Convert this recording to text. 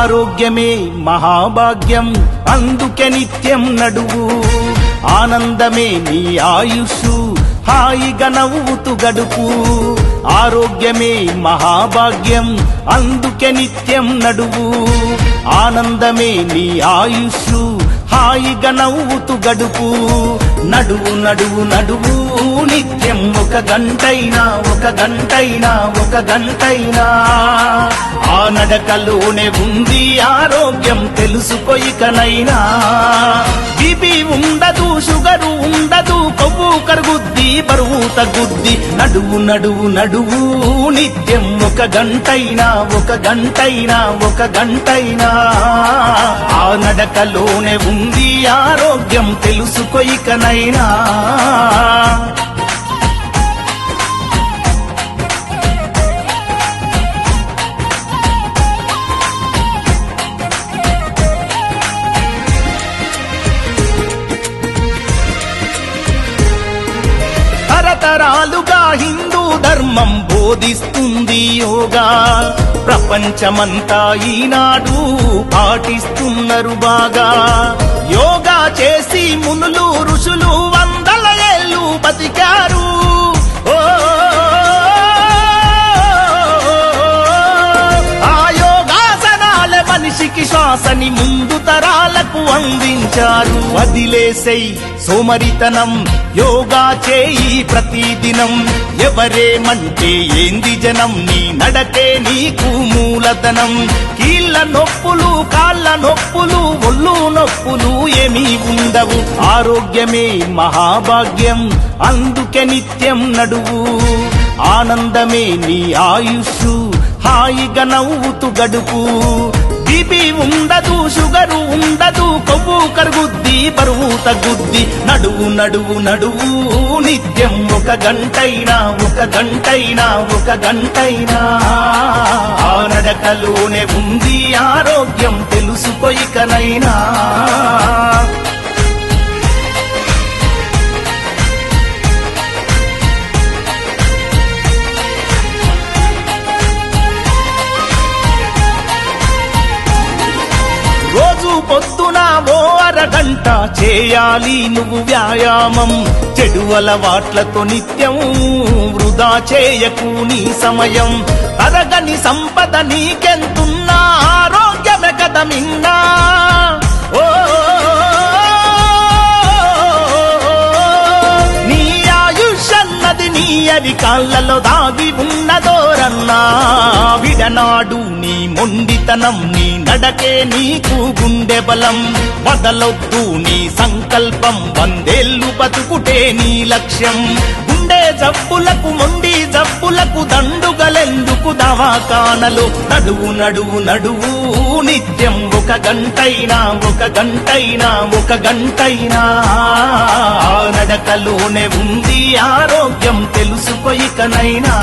ఆరోగ్యమే మహాభాగ్యం అందుకే నిత్యం నడువు ఆనందమే నీ ఆయుషు హాయిగా నవ్వుతూ గడుపు ఆరోగ్యమే మహాభాగ్యం అందుకే నిత్యం నడువు ఆనందమే నీ ఆయుషు హాయిగా నవ్వుతూ గడుపు నడువు నడువు నడువు నిత్యం ఒక గంటైనా ఆ నడకలోనే ఉంది ఆరోగ్యం తెలుసుకో ఇకనైనా బీపీ ఉండదు షుగరు ఉండదు కొవ్వు కరుగుద్ది బరువు తగ్గుద్ది నడువు నడువు నడువు నిత్యం ఒక గంటైనా ఆ నడకలోనే ఉంది ఆరోగ్యం తెలుసుకో ఇకనైనా తరతరాలుగా హిందూ ధర్మం బోధిస్తుంది యోగా ప్రపంచమంతా ఈనాడు పాటిస్తున్నారు బాగా యోగా చేసి మునులు ఋషులు వందల ఏళ్ళు బతికారు ఆ యోగాసనాల మనిషికి శ్వాసని ముందు తరాలకు అందించారు వదిలేసై సోమరితనం యోగా చేయి ప్రతిదినం ఎవరేమంటే ఏంది జనం నీ నడకే నీకు మూలధనం కీళ్ళ నొప్పులు కాళ్ళ నొప్పులు ఒళ్ళు నొప్పులు ఏమీ ఉండవు ఆరోగ్యమే మహాభాగ్యం అందుకే నిత్యం నడువు ఆనందమే నీ ఆయుషు హాయిగా నవ్వుతూ గడుపు బీపీ ఉండదు షుగరు ఉండదు కొవ్వు కరుగుద్ది బరువు తగ్గుద్ది నడువు నడువు నడువు నిత్యం ఒక గంటైనా ఆ నడకలోనే ఉంది ఆరోగ్యం తెలుసుకో ఇకనైనా రోజు పొద్దున ఓ అరగంట చేయాలి నువ్వు వ్యాయామం చెడు అలవాట్లతో నిత్యం వృధా చేయకు నీ సమయం తరగని సంపద నీకెంతున్నా ఆరోగ్యమే కదా మిన్నా నీ ఆయుష్ అన్నది నీ అరికాళ్ళలో దాగి ఉన్నదోరన్నా విడనాడు నీ మొండితనం నీ నడకే నీకు గుండె బలం వదలొద్దు నీ సంకల్పం 100 ఏళ్ళు బతుకుటే నీ లక్ష్యం గుండె జబ్బులకు మొండి జబ్బులకు దండుగలెందుకు దవాఖానలో నడువు నడువు నడువు నిత్యం ఒక గంటైనా ఆ నడకలోనే ఉంది ఆరోగ్యం తెలుసుకో ఇకనైనా